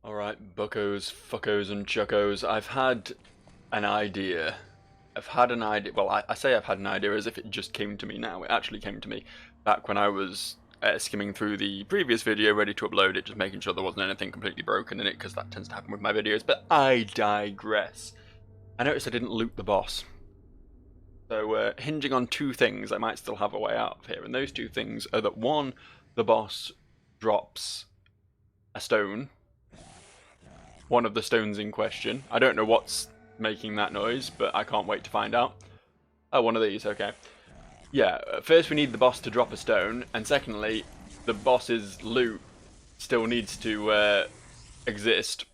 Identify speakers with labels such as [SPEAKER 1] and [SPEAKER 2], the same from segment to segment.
[SPEAKER 1] Alright, buckos, fuckos, and chuckos. I've had an idea. Well, I say I've had an idea as if it just came to me now. It actually came to me back when I was skimming through the previous video, ready to upload it, just making sure there wasn't anything completely broken in it, because that tends to happen with my videos. But I digress. I noticed I didn't loot the boss. So, hinging on two things, I might still have a way out of here. And those two things are that, one, the boss drops a stone. One of the stones in question. I don't know what's making that noise, but I can't wait to find out. Oh, one of these, okay. Yeah, first we need the boss to drop a stone, and secondly, the boss's loot still needs to exist.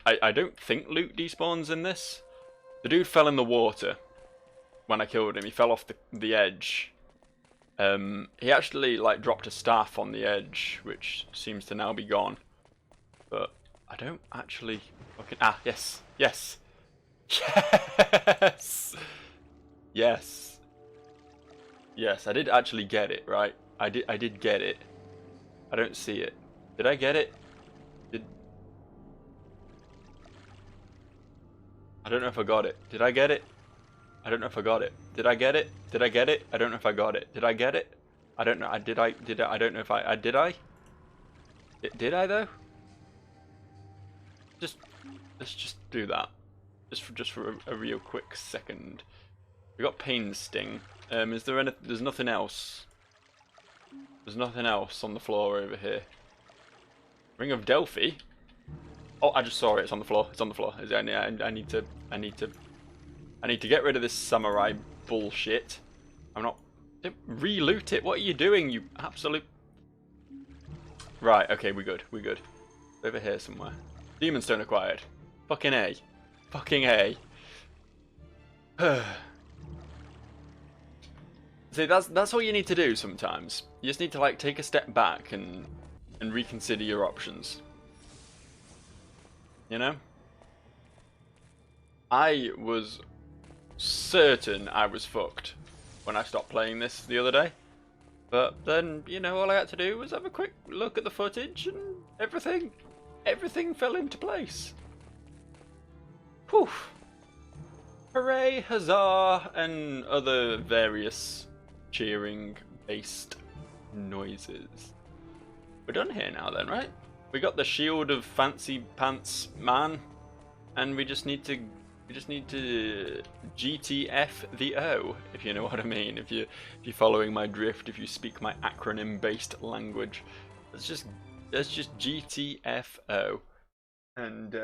[SPEAKER 1] I don't think loot despawns in this. The dude fell in the water when I killed him. He fell off the edge. He actually dropped a staff on the edge, which seems to now be gone. But I don't actually fucking... Ah, yes. Yes. Yes. Yes. Yes, I did actually get it, right? I did get it. I don't see it. Did I get it? I don't know if I got it. Did I get it? I don't know if I got it. Did I get it? Did I get it? I don't know if I got it. Did I get it? I don't know. I don't know if I did I? Did I though? Let's just do that. Just for a real quick second. We got Pain Sting. Is there any? There's nothing else. There's nothing else on the floor over here. Ring of Delphi. Oh, I just saw it. It's on the floor. It's on the floor. I need to get rid of this samurai bullshit. I'm not. Don't re-loot it. What are you doing? You absolute. Right. Okay. We're good. We're good. Over here somewhere. Demon Stone acquired. Fucking A. Fucking A. See, that's all you need to do sometimes. You just need to take a step back and reconsider your options. You know? I was certain I was fucked when I stopped playing this the other day. But then, you know, all I had to do was have a quick look at the footage and everything fell into place. Whew. Hooray, huzzah, and other various cheering-based noises. We're done here now then, right? We got the shield of Fancy Pants Man, and we just need to GTF the O, if you know what I mean. If you're following my drift, if you speak my acronym-based language, let's just GTFO and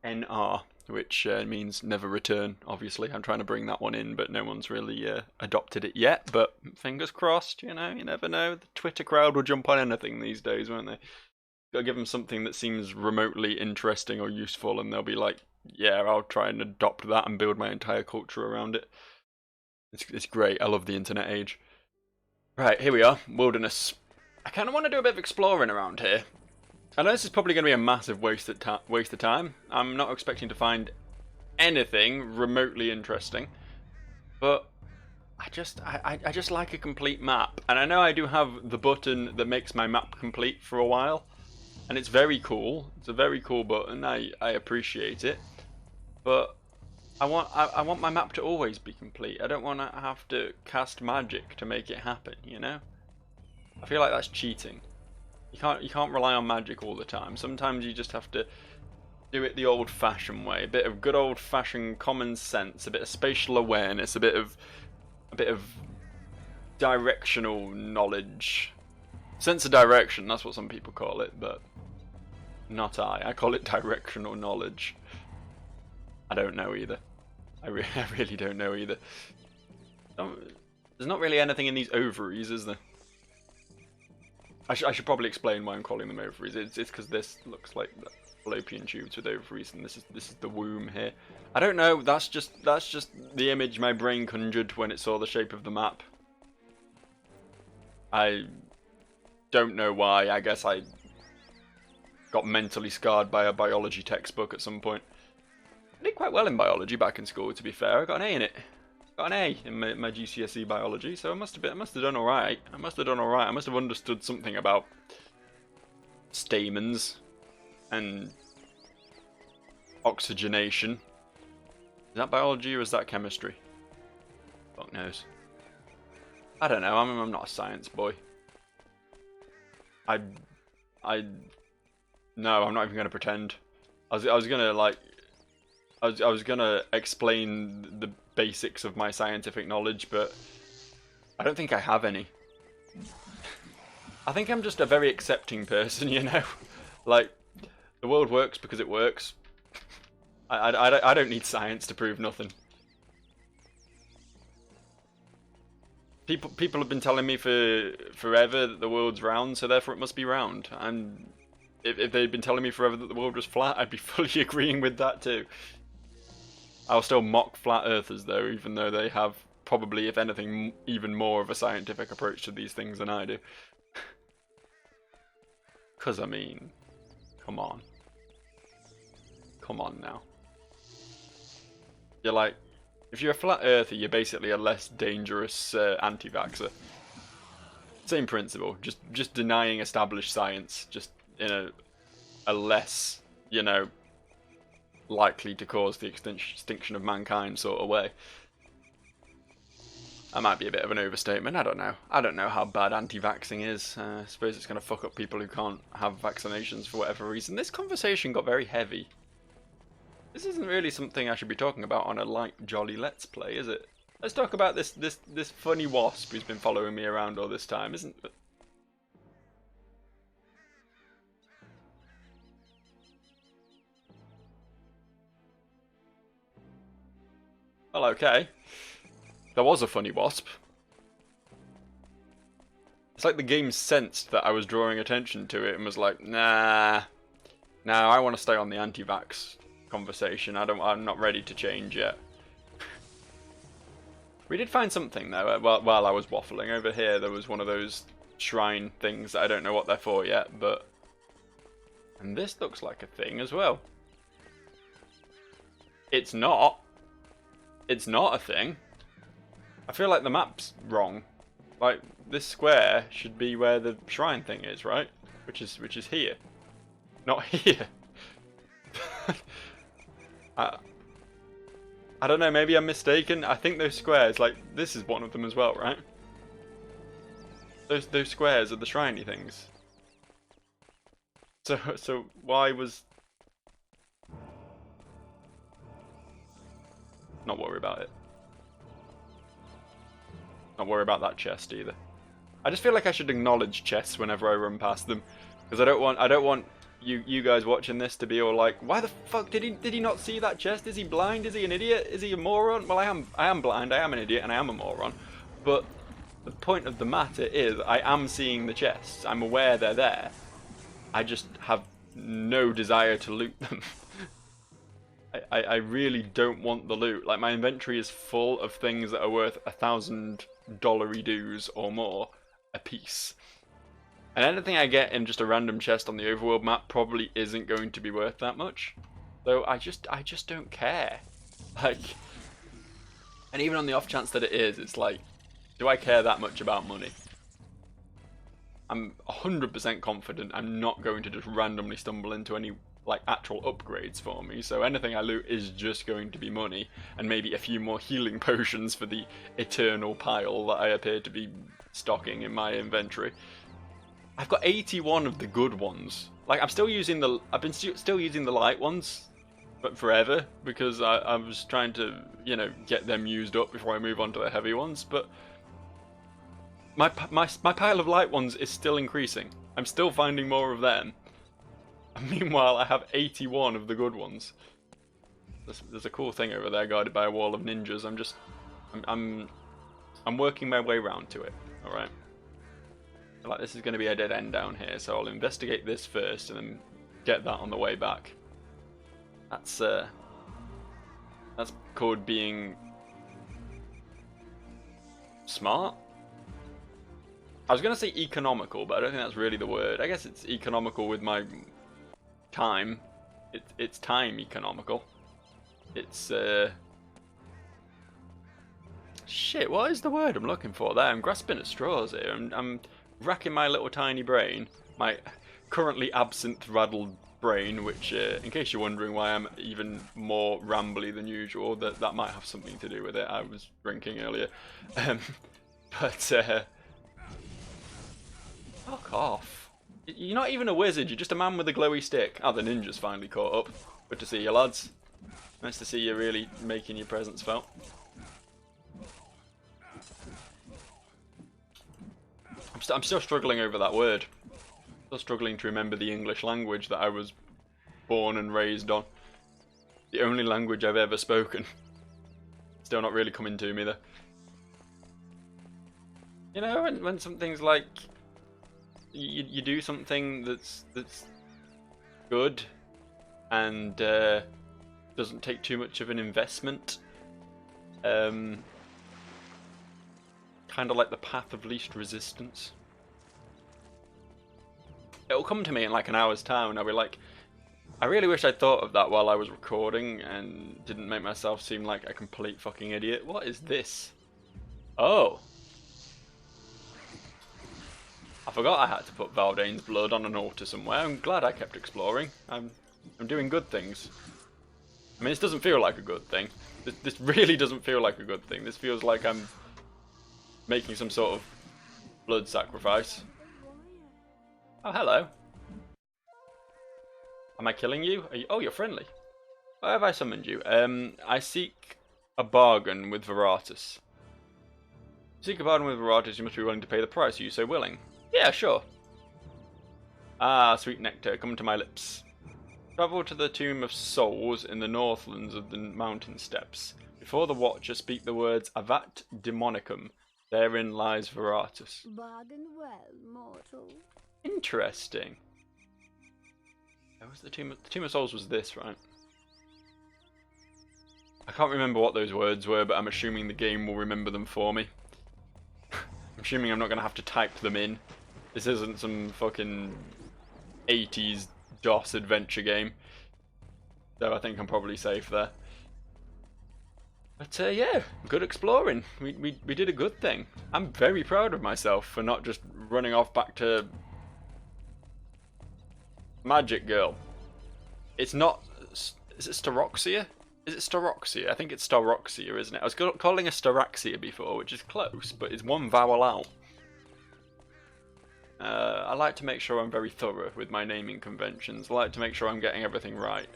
[SPEAKER 1] NR, which means never return. Obviously, I'm trying to bring that one in, but no one's really adopted it yet. But fingers crossed, you know, you never know. The Twitter crowd will jump on anything these days, won't they? Gotta give them something that seems remotely interesting or useful, and they'll be like, "Yeah, I'll try and adopt that and build my entire culture around it." It's great. I love the internet age. Right, here we are, wilderness. I kind of want to do a bit of exploring around here. I know this is probably going to be a massive waste of time. I'm not expecting to find anything remotely interesting, but I just like a complete map. And I know I do have the button that makes my map complete for a while, and it's very cool. It's a very cool button. I appreciate it, but I want my map to always be complete. I don't want to have to cast magic to make it happen. You know, I feel like that's cheating. You can't rely on magic all the time. Sometimes you just have to do it the old-fashioned way. A bit of good old-fashioned common sense, a bit of spatial awareness, a bit of directional knowledge. Sense of direction, that's what some people call it, but not I. I call it directional knowledge. I don't know either. I really don't know either. There's not really anything in these ovaries, is there? I should probably explain why I'm calling them ovaries. It's because this looks like the fallopian tubes with ovaries, and this is the womb here. I don't know. That's just the image my brain conjured when it saw the shape of the map. I don't know why. I guess I got mentally scarred by a biology textbook at some point. I did quite well in biology back in school, to be fair. I got an A in it. Got an A in my GCSE biology, so I must have done alright. I must have understood something about stamens and oxygenation. Is that biology or is that chemistry? Fuck knows. I don't know. I'm not a science boy. No, I'm not even gonna pretend. I was gonna like. I was gonna explain the basics of my scientific knowledge, but I don't think I have any. I think I'm just a very accepting person, you know? Like, the world works because it works. I don't need science to prove nothing. People have been telling me for forever that the world's round, so therefore it must be round. And if they'd been telling me forever that the world was flat, I'd be fully agreeing with that too. I'll still mock flat earthers though, even though they have probably, if anything, even more of a scientific approach to these things than I do. 'Cause I mean, come on. Come on now. You're like, if you're a flat earther, you're basically a less dangerous anti-vaxxer. Same principle, just denying established science, just in a less, you know, likely to cause the extinction of mankind sort of way. That might be a bit of an overstatement, I don't know. I don't know how bad anti-vaxxing is. I suppose it's going to fuck up people who can't have vaccinations for whatever reason. This conversation got very heavy. This isn't really something I should be talking about on a light, jolly Let's Play, is it? Let's talk about this funny wasp who's been following me around all this time, isn't it? Well, okay. There was a funny wasp. It's like the game sensed that I was drawing attention to it and was like, nah, I want to stay on the anti-vax conversation. I'm not ready to change yet. We did find something though. While I was waffling over here, there was one of those shrine things that I don't know what they're for yet, but and this looks like a thing as well. It's not. It's not a thing. I feel like the map's wrong. Like, this square should be where the shrine thing is, right? Which is here. Not here. I don't know, maybe I'm mistaken. I think those squares, like, this is one of them as well, right? Those squares are the shriney things. So why was... Not worry about it. Not worry about that chest either. I just feel like I should acknowledge chests whenever I run past them, because I don't want you guys watching this to be all like, why the fuck did he not see that chest? Is he blind? Is he an idiot? Is he a moron? Well, I am blind. I am an idiot, and I am a moron. But the point of the matter is, I am seeing the chests. I'm aware they're there. I just have no desire to loot them. I really don't want the loot. Like, my inventory is full of things that are worth $1,000 dues or more a piece. And anything I get in just a random chest on the overworld map probably isn't going to be worth that much. Though I just don't care. Like, and even on the off chance that it is, it's like, do I care that much about money? I'm 100% confident I'm not going to just randomly stumble into any like actual upgrades for me, so anything I loot is just going to be money, and maybe a few more healing potions for the eternal pile that I appear to be stocking in my inventory. I've got 81 of the good ones. Like, I've been still using the light ones, but forever, because I was trying to, you know, get them used up before I move on to the heavy ones, but my pile of light ones is still increasing. I'm still finding more of them. Meanwhile, I have 81 of the good ones. There's a cool thing over there guarded by a wall of ninjas. I'm working my way round to it. All right. Like, this is going to be a dead end down here, so I'll investigate this first and then get that on the way back. That's called being smart. I was going to say economical, but I don't think that's really the word. I guess it's economical with my time. It's time economical. It's shit, what is the word I'm looking for there? I'm grasping at straws here. I'm racking my little tiny brain, my currently absinthe raddled brain, which, in case you're wondering why I'm even more rambly than usual, that might have something to do with it. I was drinking earlier. But, fuck off. You're not even a wizard, you're just a man with a glowy stick. Oh, the ninja's finally caught up. Good to see you, lads. Nice to see you really making your presence felt. I'm still struggling over that word. Still struggling to remember the English language that I was born and raised on. The only language I've ever spoken. Still not really coming to me though. You know, when something's like you do something that's good and doesn't take too much of an investment. Kind of like the path of least resistance. It'll come to me in like an hour's time and I'll be like, I really wish I'd thought of that while I was recording and didn't make myself seem like a complete fucking idiot. What is this? Oh. I forgot I had to put Valdane's blood on an altar somewhere. I'm glad I kept exploring. I'm doing good things. I mean, this doesn't feel like a good thing. This really doesn't feel like a good thing. This feels like I'm making some sort of blood sacrifice. Oh, hello. Am I killing you? Oh, you're friendly. Why have I summoned you? I seek a bargain with Veratus. Seek a bargain with Veratus, you must be willing to pay the price. Are you so willing? Yeah, sure. Ah, sweet nectar, come to my lips. Travel to the Tomb of Souls in the northlands of the mountain steppes. Before the Watcher, speak the words Avat Demonicum. Therein lies Veratus.
[SPEAKER 2] Bargain well, mortal.
[SPEAKER 1] Interesting. That was the Tomb of Souls was this, right? I can't remember what those words were, but I'm assuming the game will remember them for me. I'm assuming I'm not going to have to type them in. This isn't some fucking 80s DOS adventure game. So I think I'm probably safe there. But yeah, good exploring. We did a good thing. I'm very proud of myself for not just running off back to Magic Girl. It's not... Is it Staroxia? Is it Staroxia? I think it's Staroxia, isn't it? I was calling it Staraxia before, which is close, but it's one vowel out. I like to make sure I'm very thorough with my naming conventions. I like to make sure I'm getting everything right.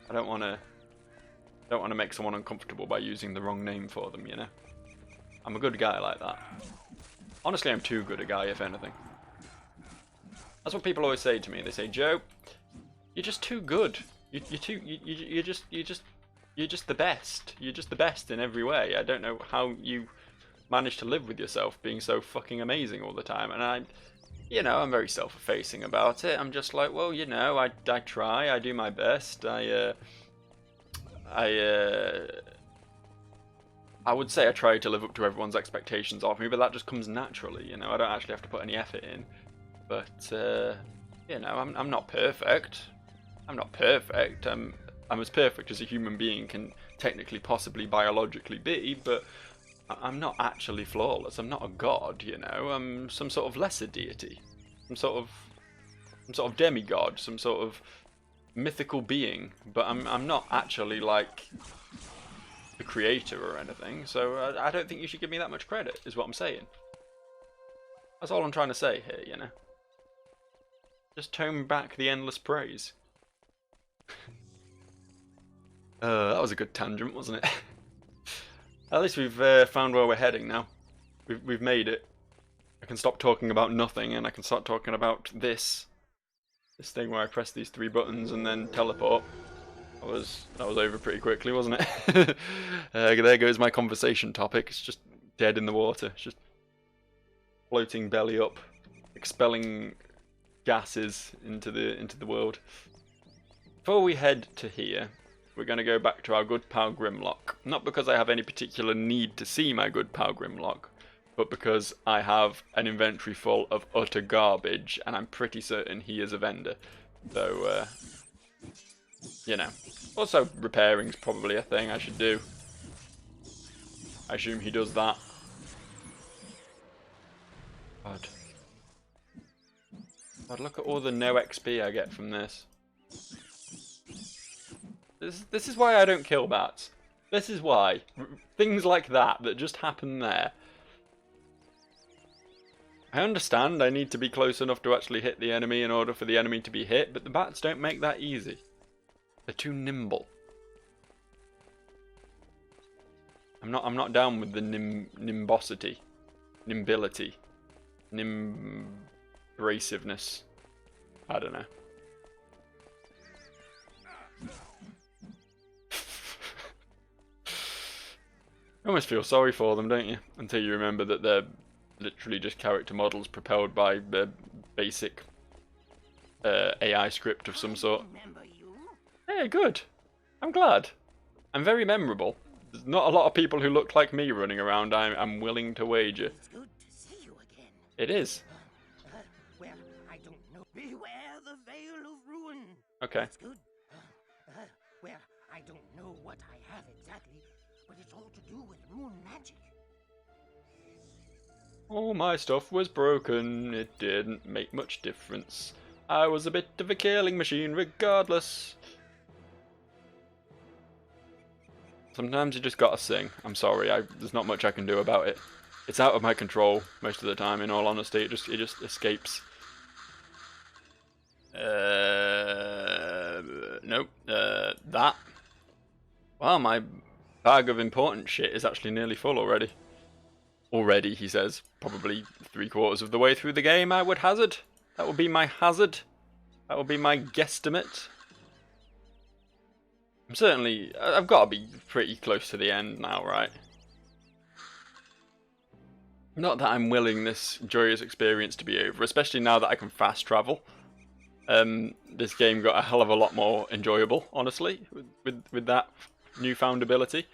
[SPEAKER 1] I don't want to make someone uncomfortable by using the wrong name for them, you know? I'm a good guy like that. Honestly, I'm too good a guy, if anything. That's what people always say to me. They say, Joe, you're just too good. You're just the best. You're just the best in every way. I don't know how you manage to live with yourself being so fucking amazing all the time. And you know, I'm very self-effacing about it. I'm just like, well, you know, I try, I do my best. I would say I try to live up to everyone's expectations of me, but that just comes naturally, you know. I don't actually have to put any effort in. But you know, I'm not perfect. I'm not perfect. I'm as perfect as a human being can technically, possibly, biologically be, but I'm not actually flawless. I'm not a god, you know. I'm some sort of lesser deity, some sort of demigod, some sort of mythical being. But I'm not actually like the creator or anything. So I don't think you should give me that much credit. Is what I'm saying. That's all I'm trying to say here, you know. Just tone back the endless praise. That was a good tangent, wasn't it? At least we've found where we're heading now. We've made it. I can stop talking about nothing and I can start talking about this thing where I press these 3 buttons and then teleport. That was over pretty quickly, wasn't it? There goes my conversation topic. It's just dead in the water. It's just floating belly up, expelling gases into the world. Before we head to here, we're going to go back to our good pal Grimlock. Not because I have any particular need to see my good pal Grimlock, but because I have an inventory full of utter garbage, and I'm pretty certain he is a vendor. So, you know. Also, repairing's probably a thing I should do. I assume he does that. God, look at all the no XP I get from this. This is why I don't kill bats. This is why. Things like that just happen there. I understand I need to be close enough to actually hit the enemy in order for the enemy to be hit, but the bats don't make that easy. They're too nimble. I'm not down with the nimbosity, nimbility, nimbrasiveness. I don't know. You almost feel sorry for them, don't you? Until you remember that they're literally just character models propelled by the basic AI script of some sort. Hey, good. I'm glad. I'm very memorable. There's not a lot of people who look like me running around, I'm willing to wager.
[SPEAKER 3] It's good to see you again.
[SPEAKER 1] It is.
[SPEAKER 3] Well, I don't know. Beware the Veil of Ruin.
[SPEAKER 1] Okay.
[SPEAKER 3] It's good. Well, I don't know what I have exactly, but it's all to do with rune magic.
[SPEAKER 1] All my stuff was broken. It didn't make much difference. I was a bit of a killing machine regardless. Sometimes you just gotta sing. I'm sorry, there's not much I can do about it. It's out of my control most of the time, in all honesty. It just escapes. Nope. That. Wow, my bag of important shit is actually nearly full already. Already, he says. Probably 3/4 of the way through the game, I would hazard. That would be my hazard. That would be my guesstimate. I've got to be pretty close to the end now, right? Not that I'm willing this joyous experience to be over, especially now that I can fast travel. This game got a hell of a lot more enjoyable, honestly, with that newfound ability.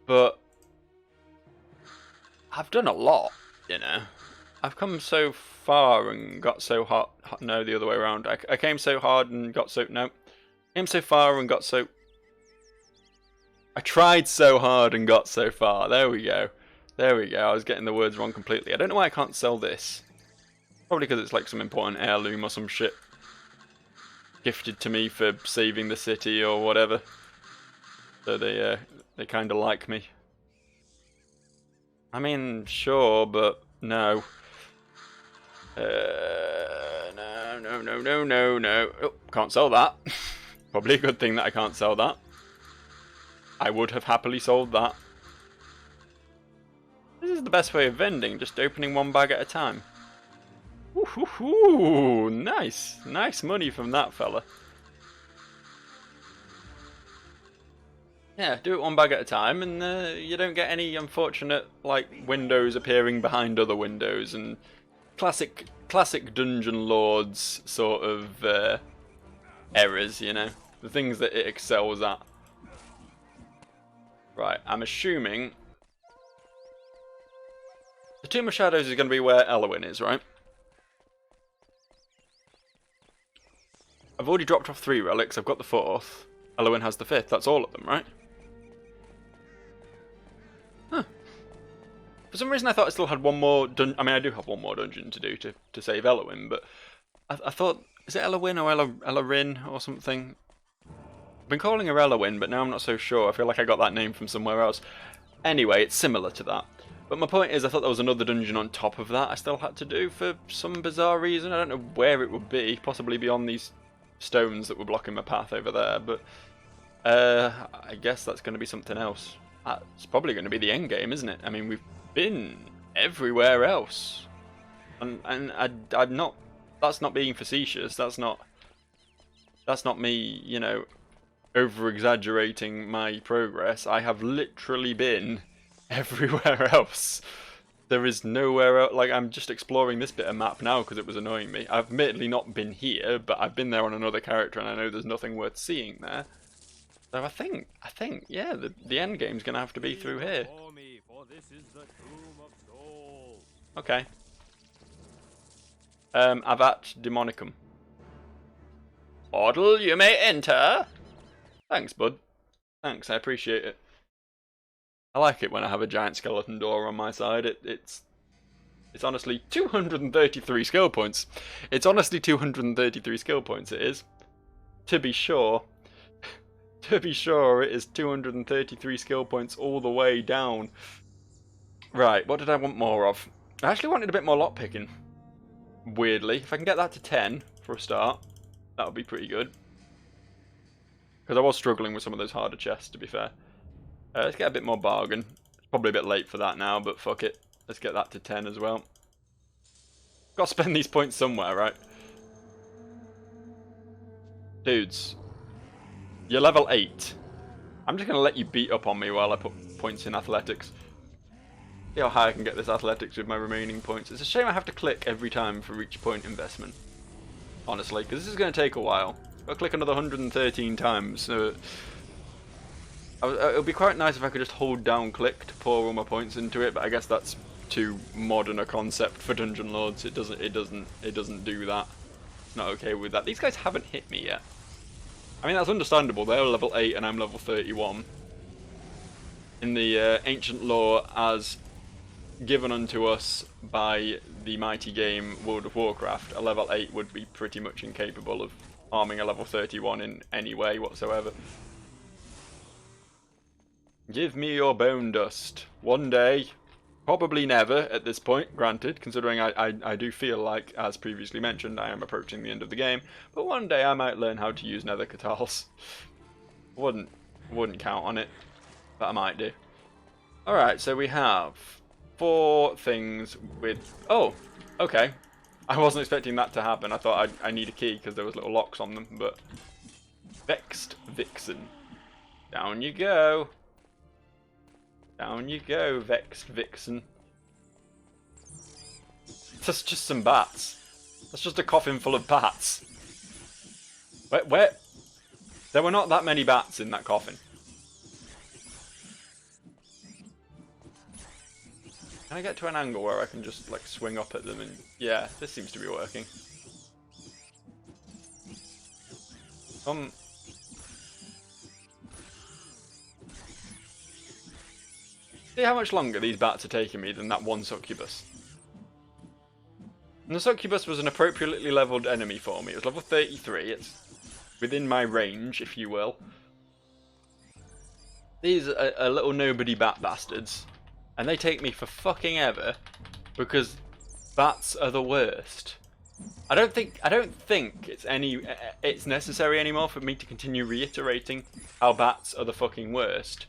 [SPEAKER 1] But I've done a lot, you know. I've come so far and got so hot. No, the other way around. I came so hard and got so... No. Came so far and got so... I tried so hard and got so far. There we go. There we go. I was getting the words wrong completely. I don't know why I can't sell this. Probably because it's like some important heirloom or some shit. Gifted to me for saving the city or whatever. So they kind of like me. I mean, sure, but no. No. Oh, can't sell that. Probably a good thing that I can't sell that. I would have happily sold that. This is the best way of vending, just opening one bag at a time. Ooh, nice. Nice money from that fella. Yeah, do it one bag at a time, and you don't get any unfortunate, like, windows appearing behind other windows, and classic Dungeon Lords sort of errors, you know? The things that it excels at. Right, I'm assuming... The Tomb of Shadows is going to be where Elowyn is, right? I've already dropped off 3 relics, I've got the 4th. Elowyn has the 5th, that's all of them, right? Huh. For some reason I thought I still had one more dungeon. I mean, I do have one more dungeon to do to save Elowyn, but I thought... Is it Elowyn or Eloryn or something? I've been calling her Elowyn, but now I'm not so sure. I feel like I got that name from somewhere else. Anyway, it's similar to that. But my point is, I thought there was another dungeon on top of that I still had to do for some bizarre reason. I don't know where it would be. Possibly beyond these stones that were blocking my path over there. But I guess that's going to be something else. It's probably going to be the end game, isn't it? I mean, we've been everywhere else. And I'm not... That's not being facetious. That's not me, you know, over-exaggerating my progress. I have literally been everywhere else. There is nowhere else. Like, I'm just exploring this bit of map now because it was annoying me. I've admittedly not been here, but I've been there on another character and I know there's nothing worth seeing there. So I think, yeah, the end game's gonna have to be through here. Okay. Avat Demonicum. Ordle, you may enter. Thanks, bud. Thanks, I appreciate it. I like it when I have a giant skeleton door on my side. It's honestly 233 skill points. It's honestly 233 skill points, it is. To be sure. to be sure, it is 233 skill points all the way down. Right, what did I want more of? I actually wanted a bit more lockpicking. Weirdly, if I can get that to 10 for a start, that would be pretty good. Because I was struggling with some of those harder chests, to be fair. Let's get a bit more bargain. It's probably a bit late for that now, but fuck it. Let's get that to 10 as well. Got to spend these points somewhere, right? Dudes. You're level 8. I'm just going to let you beat up on me while I put points in athletics. See how high I can get this athletics with my remaining points. It's a shame I have to click every time for each point investment. Honestly, because this is going to take a while. I'll click another 113 times. So it would be quite nice if I could just hold down click to pour all my points into it, but I guess that's too modern a concept for Dungeon Lords. It doesn't do that. Not okay with that. These guys haven't hit me yet. I mean, that's understandable. They're level 8 and I'm level 31. In the ancient lore as given unto us by the mighty game World of Warcraft, a level 8 would be pretty much incapable of harming a level 31 in any way whatsoever. Give me your bone dust. One day. Probably never at this point, granted, considering I do feel like, as previously mentioned, I am approaching the end of the game, but one day I might learn how to use nether catals. Wouldn't count on it, but I might do. Alright, so we have 4 things with... Oh, okay. I wasn't expecting that to happen. I thought I need a key because there was little locks on them, but... Vexed Vixen. Down you go. Down you go, Vexed Vixen. That's just some bats. That's just a coffin full of bats. Where? There were not that many bats in that coffin. Can I get to an angle where I can just like swing up at them and... Yeah, this seems to be working. See how much longer these bats are taking me than that one succubus. And the succubus was an appropriately leveled enemy for me. It was level 33. It's within my range, if you will. These are little nobody bat bastards. And they take me for fucking ever. Because bats are the worst. I don't think it's necessary anymore for me to continue reiterating how bats are the fucking worst.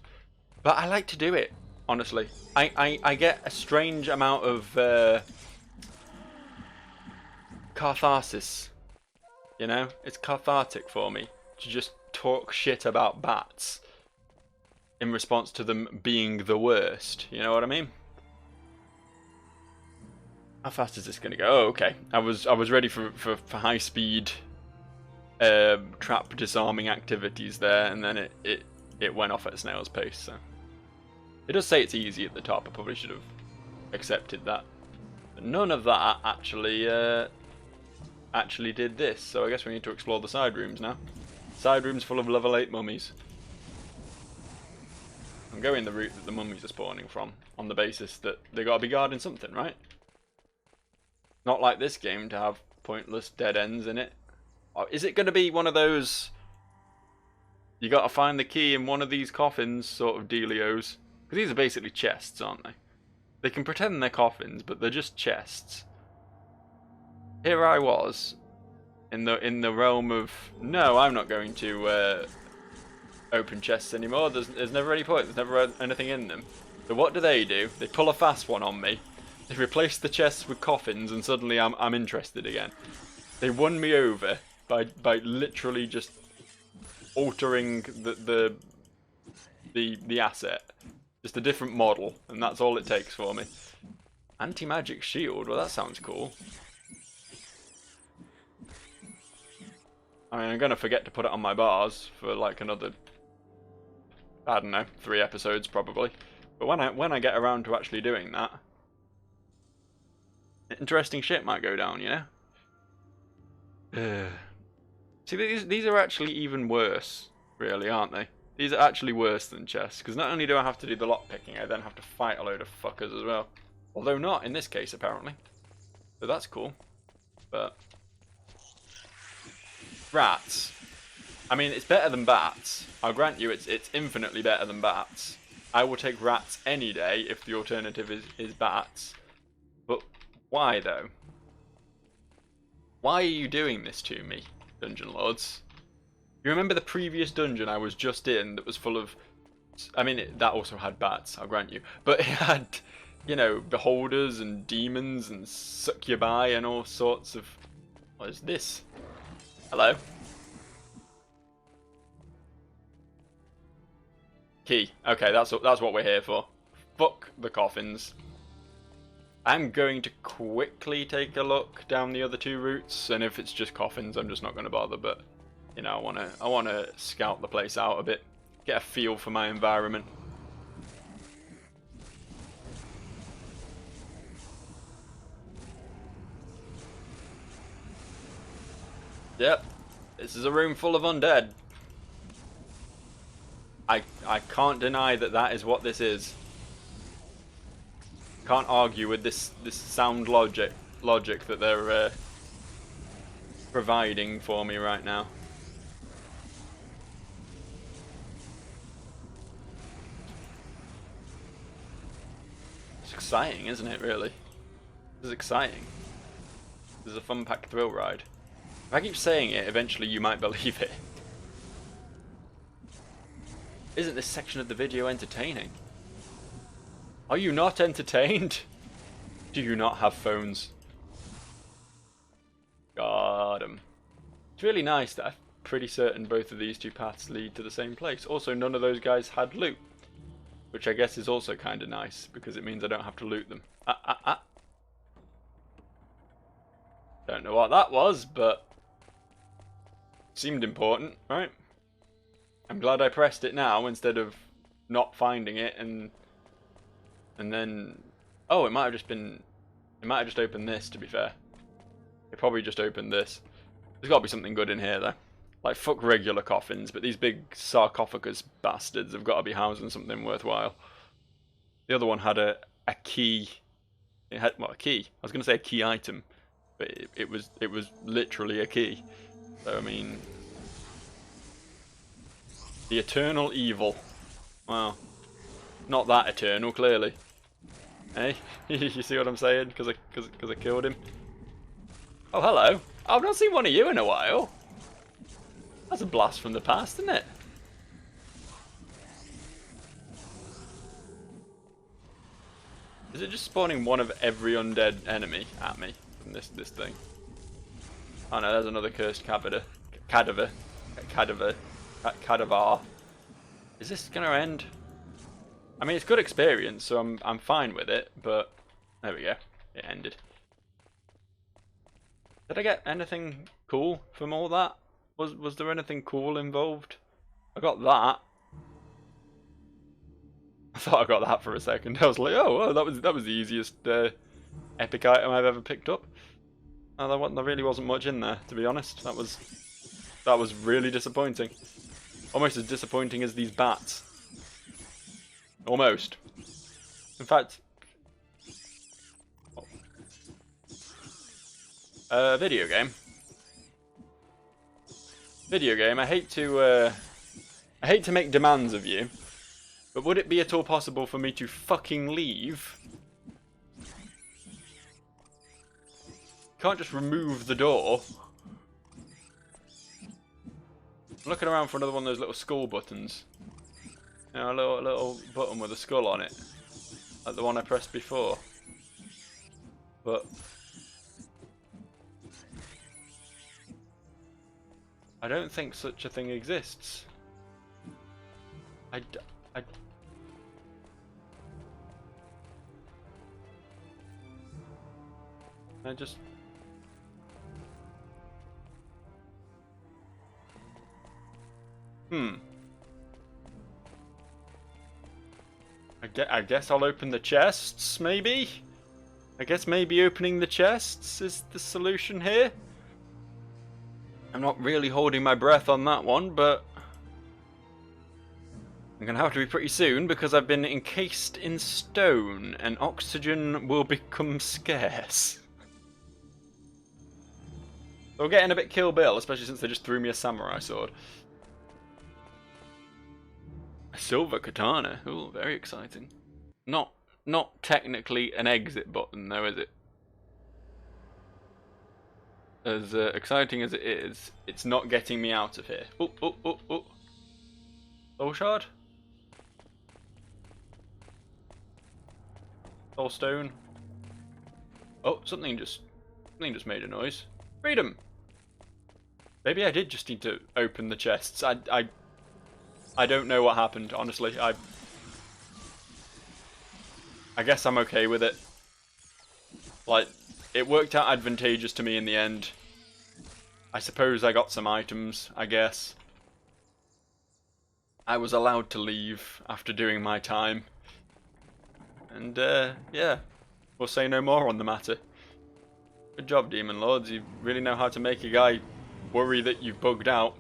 [SPEAKER 1] But I like to do it. Honestly, I get a strange amount of catharsis, you know? It's cathartic for me to just talk shit about bats in response to them being the worst, you know what I mean? How fast is this going to go? Oh, okay. I was ready for high speed trap disarming activities there, and then it went off at a snail's pace, so... It does say it's easy at the top. I probably should have accepted that. But none of that actually did this. So I guess we need to explore the side rooms now. Side rooms full of level 8 mummies. I'm going the route that the mummies are spawning from, on the basis that they got to be guarding something, right? Not like this game to have pointless dead ends in it. Or is it going to be one of those... You got to find the key in one of these coffins sort of dealios? Because these are basically chests, aren't they? They can pretend they're coffins, but they're just chests. Here I was, in the realm of, no, I'm not going to open chests anymore. There's never any point. There's never anything in them. So what do? They pull a fast one on me. They replace the chests with coffins, and suddenly I'm interested again. They won me over by literally just altering the asset. Just a different model, and that's all it takes for me. Anti-magic shield, well that sounds cool. I mean, I'm gonna forget to put it on my bars for like another, I don't know, 3 episodes probably. But when I get around to actually doing that, interesting shit might go down, you know? See, these are actually even worse, really, aren't they? These are actually worse than chests, because not only do I have to do the lockpicking, I then have to fight a load of fuckers as well. Although not in this case, apparently. So that's cool. But... Rats. I mean, it's better than bats. I'll grant you, it's infinitely better than bats. I will take rats any day if the alternative is bats. But why, though? Why are you doing this to me, Dungeon Lords? You remember the previous dungeon I was just in that was full of... I mean, that also had bats, I'll grant you. But it had, you know, beholders and demons and succubi and all sorts of... What is this? Hello? Key. Okay, that's what we're here for. Fuck the coffins. I'm going to quickly take a look down the other two routes, and if it's just coffins, I'm just not going to bother. But you know, I wanna scout the place out a bit, get a feel for my environment. Yep, this is a room full of undead. I can't deny that is what this is. Can't argue with this sound logic that they're providing for me right now. It's exciting, isn't it? Really, this is exciting. This is a fun-packed thrill ride. If I keep saying it, eventually you might believe it. Isn't this section of the video entertaining? Are you not entertained? Do you not have phones? Got 'em. It's really nice that I'm pretty certain both of these two paths lead to the same place. Also, none of those guys had loot, which I guess is also kind of nice because it means I don't have to loot them. Don't know what that was, but seemed important, right? I'm glad I pressed it now instead of not finding it and then... Oh, it might have just opened this, to be fair. It probably just opened this. There's got to be something good in here, though. Like, fuck regular coffins, but these big sarcophagus bastards have got to be housing something worthwhile. The other one had a key. It had, well, a key. I was going to say a key item, but it was literally a key. So, I mean... The eternal evil. Wow. Not that eternal, clearly. Hey, you see what I'm saying? Because I killed him. Oh, hello. I've not seen one of you in a while. That's a blast from the past, isn't it? Is it just spawning one of every undead enemy at me from this thing? Oh no, there's another cursed cadaver. Cadaver. Is this gonna end? I mean, it's good experience, so I'm fine with it. But there we go. It ended. Did I get anything cool from all that? Was there anything cool involved? I got that. I thought I got that for a second. I was like, oh, that was the easiest epic item I've ever picked up. Oh, there really wasn't much in there, to be honest. That was really disappointing. Almost as disappointing as these bats. Almost. In fact... Video game. Video game, I hate to make demands of you, but would it be at all possible for me to fucking leave? Can't just remove the door. I'm looking around for another one of those little skull buttons. You know, a little button with a skull on it, like the one I pressed before. But I don't think such a thing exists. I just... I guess I'll open the chests, maybe? I guess maybe opening the chests is the solution here? I'm not really holding my breath on that one, but I'm going to have to be pretty soon because I've been encased in stone and oxygen will become scarce. So we're getting a bit Kill Bill, especially since they just threw me a samurai sword. A silver katana. Ooh, very exciting. Not technically an exit button though, is it? As exciting as it is, it's not getting me out of here. Oh. Soul shard? Soul stone? Oh, something just made a noise. Freedom! Maybe I did just need to open the chests. I don't know what happened, honestly. I guess I'm okay with it. Like, it worked out advantageous to me in the end. I suppose I got some items, I guess. I was allowed to leave after doing my time. And, yeah. We'll say no more on the matter. Good job, Demon Lords. You really know how to make a guy worry that you've bugged out.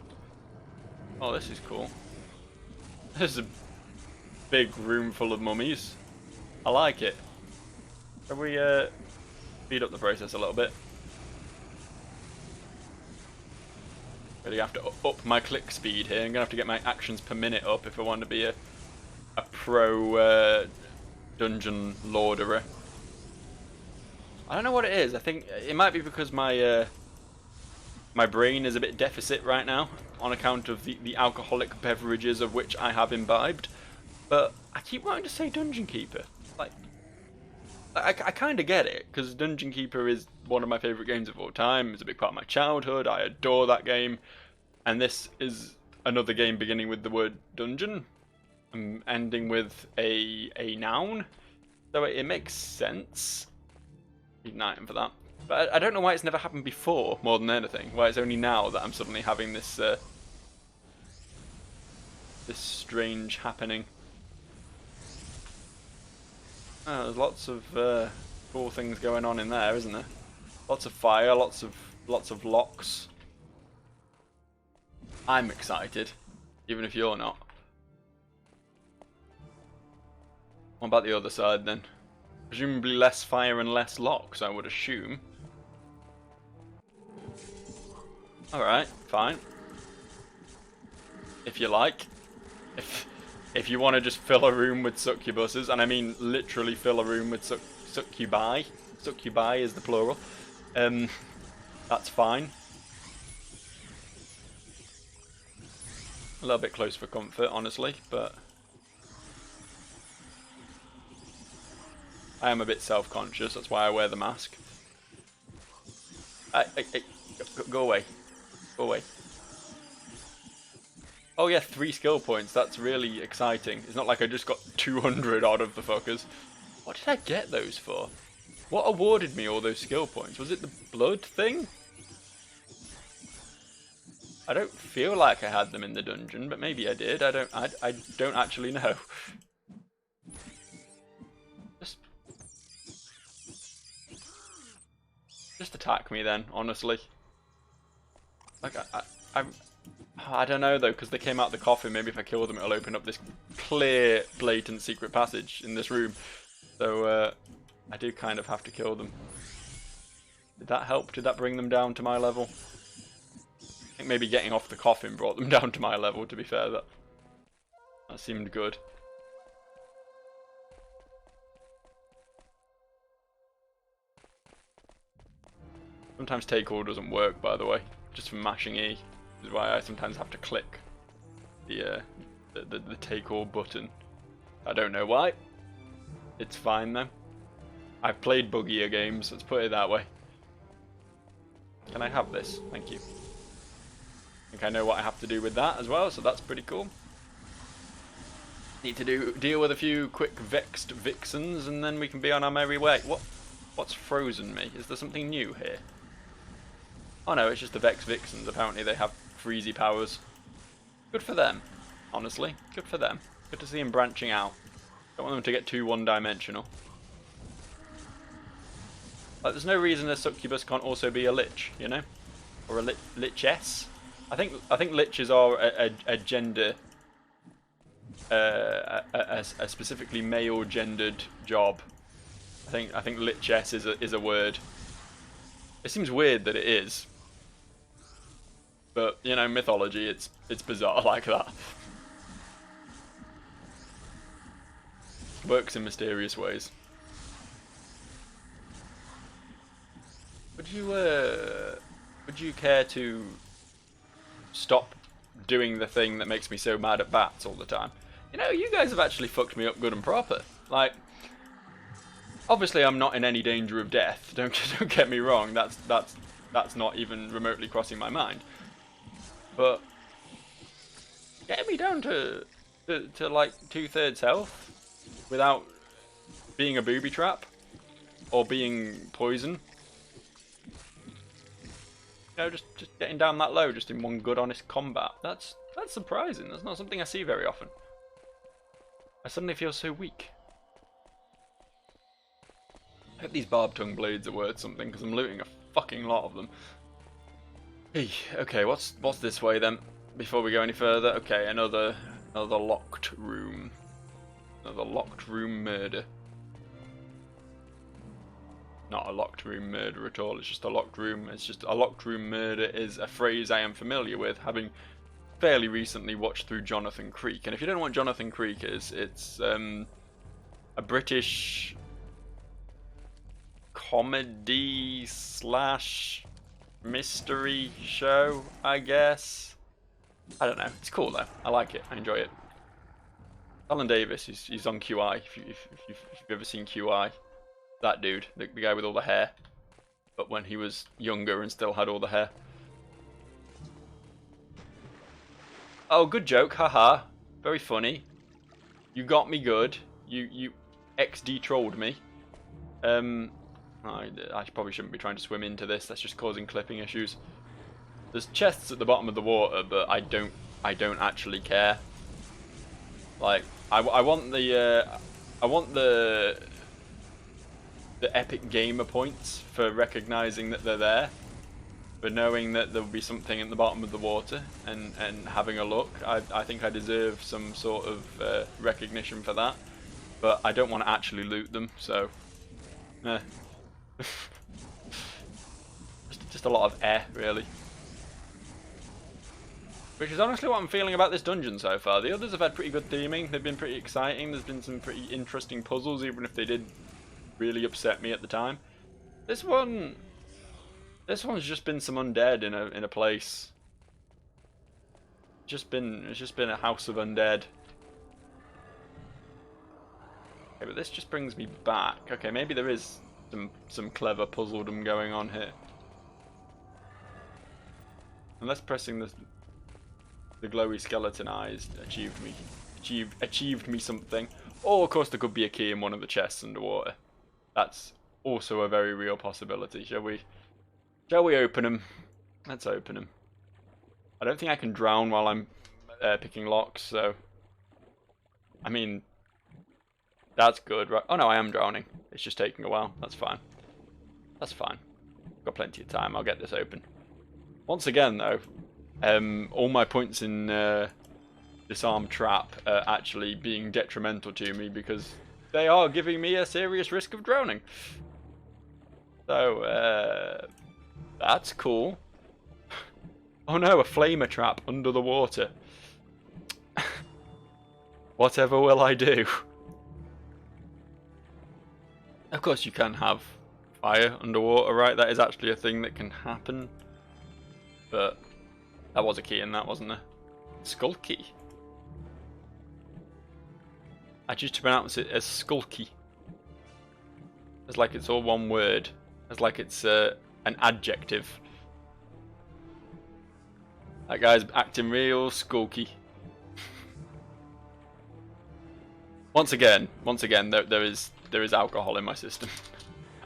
[SPEAKER 1] Oh, this is cool. This is a big room full of mummies. I like it. Shall we, speed up the process a little bit? Really have to up my click speed here. I'm going to have to get my actions per minute up if I want to be a pro dungeon lorderer. I don't know what it is. I think it might be because my my brain is a bit deficit right now on account of the alcoholic beverages of which I have imbibed. But I keep wanting to say Dungeon Keeper. Like, I kind of get it, because Dungeon Keeper is one of my favourite games of all time. It's a big part of my childhood. I adore that game. And this is another game beginning with the word dungeon, ending with a noun. So it makes sense. Need an item for that. But I don't know why it's never happened before, more than anything. Why it's only now that I'm suddenly having this this strange happening. Oh, there's lots of cool things going on in there, isn't there? Lots of fire, lots of locks. I'm excited, even if you're not. What about the other side then? Presumably less fire and less locks, I would assume. Alright, fine. If you like. If you want to just fill a room with succubuses, and I mean literally fill a room with succubi. Succubi is the plural. That's fine. A little bit close for comfort, honestly, but I am a bit self-conscious. That's why I wear the mask. Go away. Go away. Oh yeah, 3 skill points. That's really exciting. It's not like I just got 200 odd of the fuckers. What did I get those for? What awarded me all those skill points? Was it the blood thing? I don't feel like I had them in the dungeon, but maybe I did. I don't actually know. Just attack me then, honestly. Like I don't know though, because they came out the coffin. Maybe if I kill them, it'll open up this clear, blatant secret passage in this room. So I do kind of have to kill them. Did that help? Did that bring them down to my level? I think maybe getting off the coffin brought them down to my level, to be fair. That seemed good. Sometimes take all doesn't work, by the way, just from mashing E. This is why I sometimes have to click the take all button. I don't know why. It's fine though. I've played buggier games, let's put it that way. Can I have this? Thank you. I think I know what I have to do with that as well, so that's pretty cool. Need to deal with a few quick vexed vixens, and then we can be on our merry way. What's frozen me? Is there something new here? Oh no, it's just the vexed vixens. Apparently they have freezy powers. Good for them, honestly. Good for them. Good to see them branching out. Don't want them to get too one-dimensional. Like, there's no reason a succubus can't also be a lich, you know, or a lichess. I think liches are a gender, a specifically male-gendered job. I think lichess is a word. It seems weird that it is, but you know, mythology, it's bizarre like that. works in mysterious ways. Would you care to stop doing the thing that makes me so mad at bats all the time? You know, you guys have actually fucked me up good and proper. Like, obviously I'm not in any danger of death. Don't get me wrong. That's not even remotely crossing my mind. But getting me down to like 2/3 health without being a booby trap or being poison. You know, just getting down that low just in one good honest combat. That's surprising. That's not something I see very often. I suddenly feel so weak. I hope these barbed tongue blades are worth something because I'm looting a fucking lot of them. Hey, okay, what's this way then? Before we go any further, okay, another locked room. Another locked room murder. Not a locked room murder at all, it's just a locked room. It's just a locked room murder is a phrase I am familiar with, having fairly recently watched through Jonathan Creek. And if you don't know what Jonathan Creek is, it's a British comedy slash mystery show, I guess. I don't know, it's cool though, I like it, I enjoy it. Alan Davis, he's on QI, if you've ever seen QI. That dude, the guy with all the hair, but when he was younger and still had all the hair. Oh, good joke, haha. Very funny. You got me good. You XD trolled me. I probably shouldn't be trying to swim into this. That's just causing clipping issues. There's chests at the bottom of the water, but I don't actually care. Like I want the epic gamer points for recognizing that they're there, for knowing that there'll be something at the bottom of the water and having a look. I think I deserve some sort of recognition for that, but I don't want to actually loot them, so just a lot of really. Which is honestly what I'm feeling about this dungeon so far. The others have had pretty good theming, they've been pretty exciting, there's been some pretty interesting puzzles, even if they did really upset me at the time. This one's just been some undead in a place. It's just been a house of undead. Okay, but this just brings me back. Okay, maybe there is some clever puzzledom going on here. Unless pressing the glowy skeleton eyes achieved me something. Or of course there could be a key in one of the chests underwater. That's also a very real possibility. Shall we open them? Let's open them. I don't think I can drown while I'm picking locks, so I mean, that's good, right? Oh no, I am drowning. It's just taking a while. That's fine. That's fine. Got plenty of time. I'll get this open. Once again, though, all my points in disarm trap are actually being detrimental to me because they are giving me a serious risk of drowning. So, that's cool. Oh no, a flamer trap under the water. Whatever will I do? Of course you can have fire underwater, right? That is actually a thing that can happen. But that was a key in that, wasn't there? Skull key. I choose to pronounce it as skulky. As like it's all one word. As like it's an adjective. That guy's acting real skulky. Once again, there is alcohol in my system.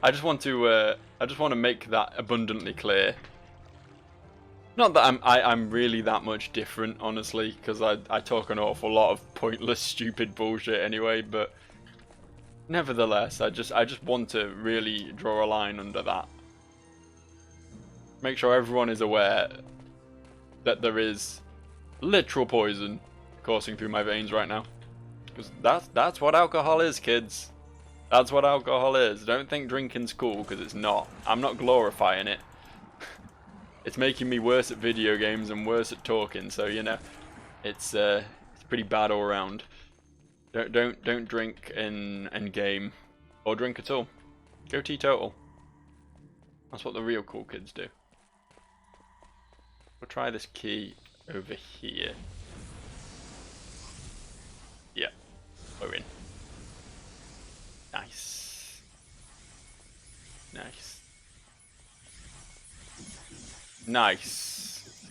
[SPEAKER 1] I just want to make that abundantly clear. Not that I'm really that much different, honestly, because I talk an awful lot of pointless, stupid bullshit anyway. But nevertheless, I just want to really draw a line under that. Make sure everyone is aware that there is literal poison coursing through my veins right now. Because that's what alcohol is, kids. That's what alcohol is. Don't think drinking's cool, because it's not. I'm not glorifying it. It's making me worse at video games and worse at talking, so you know, it's pretty bad all around. Don't drink in game, or drink at all. Go teetotal. That's what the real cool kids do. We'll try this key over here. Yeah, we're in. Nice. Nice. Nice.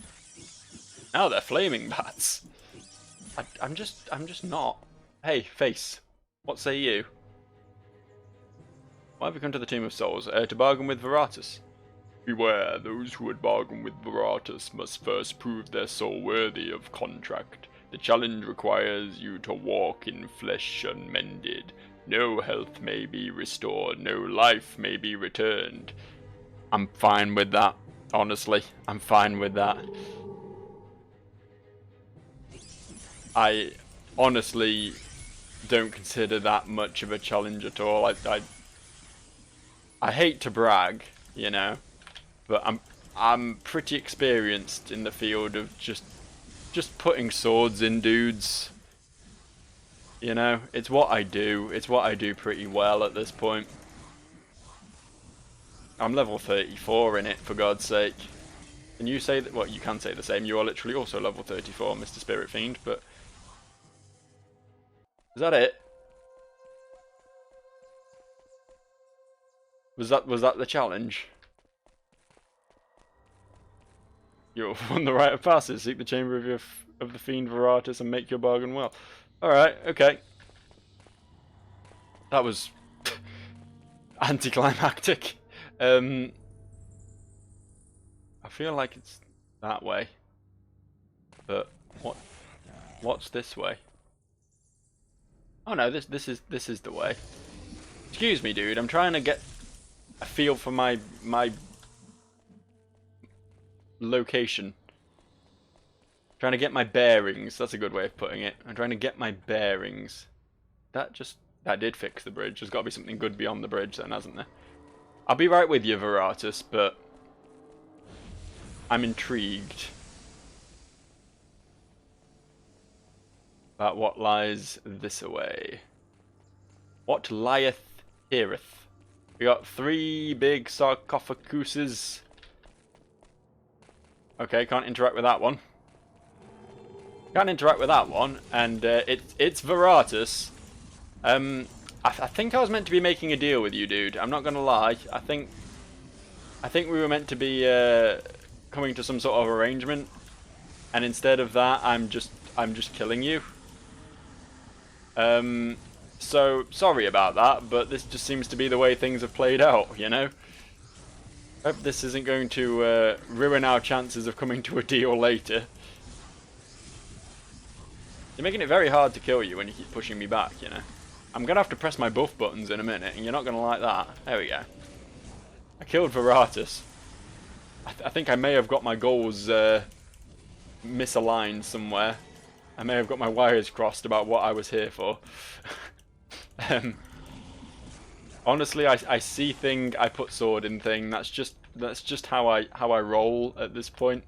[SPEAKER 1] Now they're flaming bats. I'm just not. Hey, face. What say you? Why have we come to the Tomb of Souls? To bargain with Veratus. Beware, those who would bargain with Veratus must first prove their soul worthy of contract. The challenge requires you to walk in flesh unmended. No health may be restored, no life may be returned. I'm fine with that, honestly. I'm fine with that. I honestly don't consider that much of a challenge at all. I hate to brag, you know, but I'm pretty experienced in the field of just putting swords in dudes. You know, it's what I do. It's what I do pretty well at this point. I'm level 34 in it, for God's sake. Can you say that? Well, you can say the same. You are literally also level 34, Mr. Spirit Fiend, but... Is that it? Was that the challenge? You have won the rite of passage. Seek the chamber of the fiend Veratus and make your bargain well. Alright, okay. That was anticlimactic. I feel like it's that way. But what's this way? Oh no, this is the way. Excuse me, dude. I'm trying to get a feel for my location. Trying to get my bearings. That's a good way of putting it. I'm trying to get my bearings. That did fix the bridge. There's got to be something good beyond the bridge then, hasn't there? I'll be right with you, Veratus, but I'm intrigued about what lies this away. What lieth heareth? We got 3 big sarcophaguses. Okay, can't interact with that one. Can't interact with that one, and it's Veratus. I think I was meant to be making a deal with you, dude. I'm not gonna lie. I think we were meant to be coming to some sort of arrangement, and instead of that, I'm just killing you. So sorry about that, but this just seems to be the way things have played out, you know. Hope this isn't going to ruin our chances of coming to a deal later. You're making it very hard to kill you when you keep pushing me back, you know. I'm going to have to press my buff buttons in a minute, and you're not going to like that. There we go. I killed Veratus. I think I may have got my goals misaligned somewhere. I may have got my wires crossed about what I was here for. Honestly, I see thing, I put sword in thing. That's just how I roll at this point.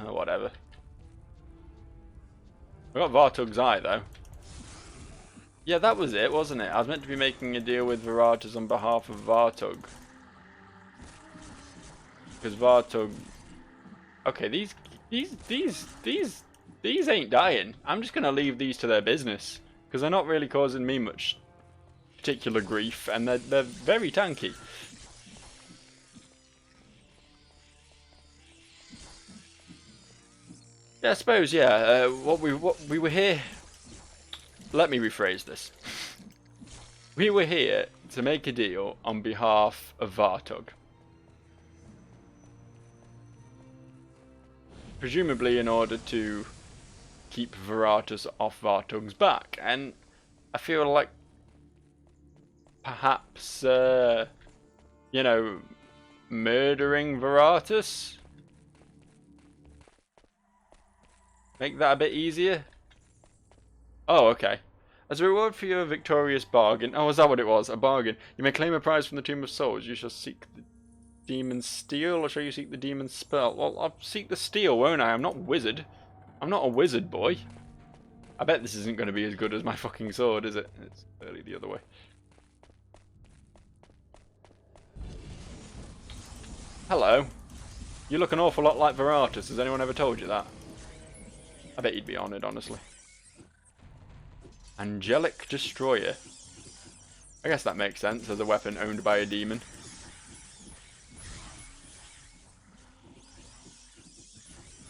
[SPEAKER 1] Whatever. I got Vartug's eye though. Yeah, that was it, wasn't it? I was meant to be making a deal with Veratus on behalf of Vartug. Because Vartug. Okay, these ain't dying. I'm just gonna leave these to their business because they're not really causing me much particular grief, and they're very tanky. Yeah, I suppose. Yeah, what we were here. Let me rephrase this. We were here to make a deal on behalf of Vartug. Presumably in order to keep Veratus off Vartug's back, and I feel like perhaps, you know, murdering Veratus? Make that a bit easier? Oh, okay. As a reward for your victorious bargain... Oh, is that what it was? A bargain. You may claim a prize from the Tomb of Souls. You shall seek the Demon's Steel, or shall you seek the Demon's Spell? Well, I'll seek the Steel, won't I? I'm not a wizard. I'm not a wizard, boy. I bet this isn't going to be as good as my fucking sword, is it? It's clearly the other way. Hello. You look an awful lot like Veratus. Has anyone ever told you that? I bet you'd be honoured, honestly. Angelic Destroyer. I guess that makes sense as a weapon owned by a demon.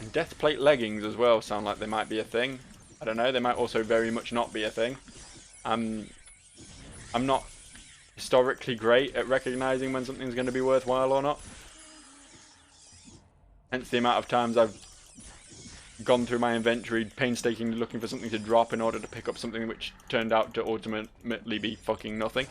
[SPEAKER 1] And Deathplate leggings as well sound like they might be a thing. I don't know, they might also very much not be a thing. I'm not historically great at recognising when something's going to be worthwhile or not. Hence the amount of times I've gone through my inventory painstakingly looking for something to drop in order to pick up something which turned out to ultimately be fucking nothing.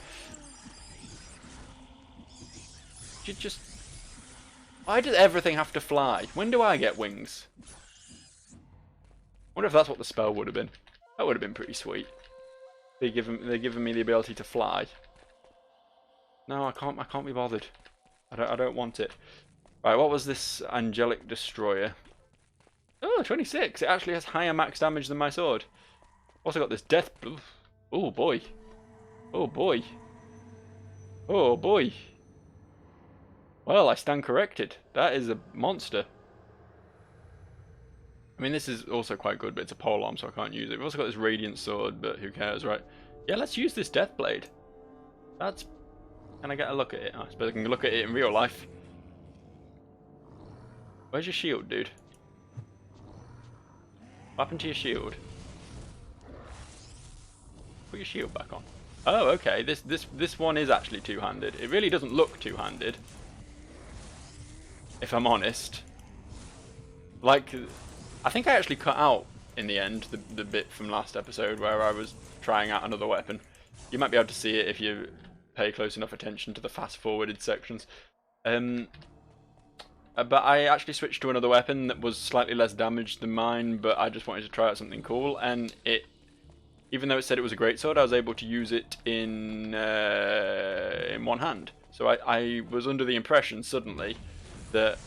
[SPEAKER 1] Why does everything have to fly? When do I get wings? I wonder if that's what the spell would have been. That would have been pretty sweet. They're giving me the ability to fly. No, I can't be bothered. I don't want it. Right, what was this Angelic Destroyer? Oh, 26. It actually has higher max damage than my sword. Also got this death. Oh boy. Oh boy. Oh boy. Well, I stand corrected. That is a monster. I mean, this is also quite good, but it's a polearm, so I can't use it. We've also got this Radiant Sword, but who cares, right? Yeah, let's use this Deathblade. That's... Can I get a look at it? I suppose I can look at it in real life. Where's your shield, dude? What happened to your shield? Put your shield back on. Oh, okay. This one is actually two-handed. It really doesn't look two-handed, if I'm honest. Like, I think I actually cut out in the end the bit from last episode where I was trying out another weapon. You might be able to see it if you pay close enough attention to the fast-forwarded sections. But I actually switched to another weapon that was slightly less damaged than mine, but I just wanted to try out something cool, and even though it said it was a greatsword, I was able to use it in one hand. So I was under the impression suddenly that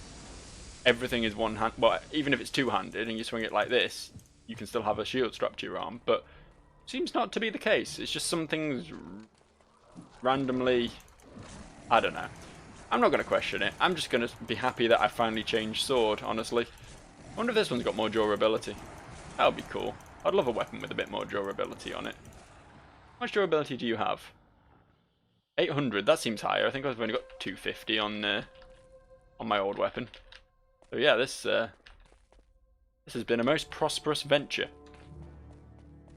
[SPEAKER 1] everything is one hand. Well, even if it's two-handed and you swing it like this, you can still have a shield strapped to your arm, but seems not to be the case. It's just some things randomly, I don't know. I'm not going to question it. I'm just going to be happy that I finally changed sword, honestly. I wonder if this one's got more durability. That would be cool. I'd love a weapon with a bit more durability on it. How much durability do you have? 800, that seems higher. I think I've only got 250 on my old weapon. So yeah, this has been a most prosperous venture.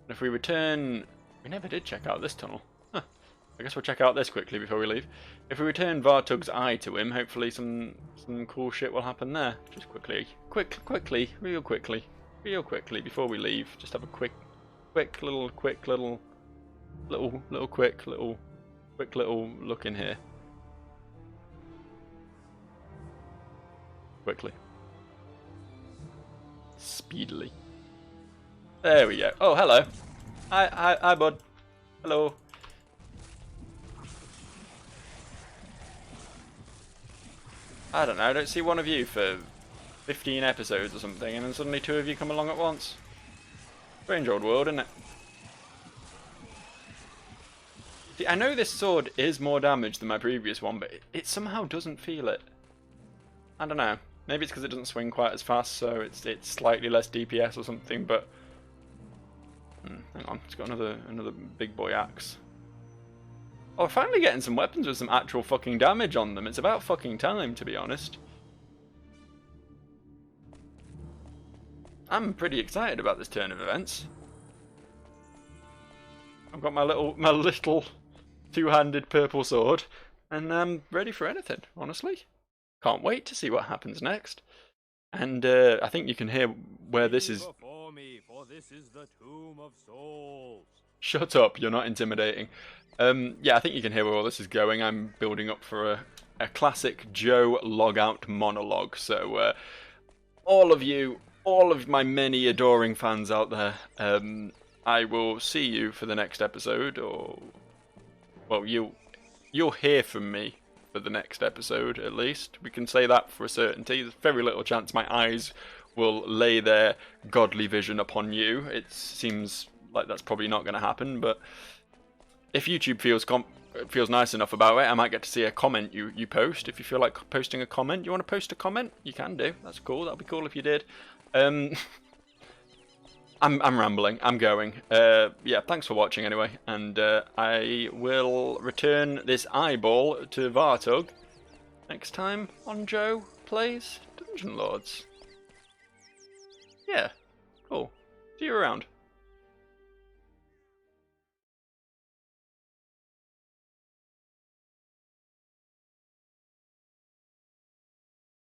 [SPEAKER 1] And if we return... We never did check out this tunnel. Huh. I guess we'll check out this quickly before we leave. If we return Vartug's eye to him, hopefully some cool shit will happen there. Just quickly, real quickly before we leave. Just have a quick little look in here. Quickly. Speedily. There we go. Oh, hello. Hi, bud. Hello. I don't know, I don't see one of you for 15 episodes or something, and then suddenly two of you come along at once. Strange old world, isn't it? See, I know this sword is more damage than my previous one, but it somehow doesn't feel it. I don't know. Maybe it's because it doesn't swing quite as fast, so it's slightly less DPS or something, but... hang on, it's got another big boy axe. Oh, we're finally getting some weapons with some actual fucking damage on them. It's about fucking time, to be honest. I'm pretty excited about this turn of events. I've got my little two-handed purple sword, and I'm ready for anything, honestly. Can't wait to see what happens next. And I think you can hear where this is...
[SPEAKER 4] Before me, for this is the Tomb of Souls.
[SPEAKER 1] Shut up, you're not intimidating. Yeah, I think you can hear where all this is going. I'm building up for a classic Joe log-out monologue. So, all of my many adoring fans out there, I will see you for the next episode, or... Well, you'll hear from me for the next episode, at least. We can say that for a certainty. There's very little chance my eyes will lay their godly vision upon you. It seems like that's probably not going to happen, but if YouTube feels nice enough about it, I might get to see a comment you post. If you feel like posting a comment, you want to post a comment, you can do. That's cool. That'd be cool if you did. I'm rambling. I'm going. Yeah, thanks for watching anyway, and I will return this eyeball to Vartug next time on Joe Plays Dungeon Lords. Yeah, cool. See you around.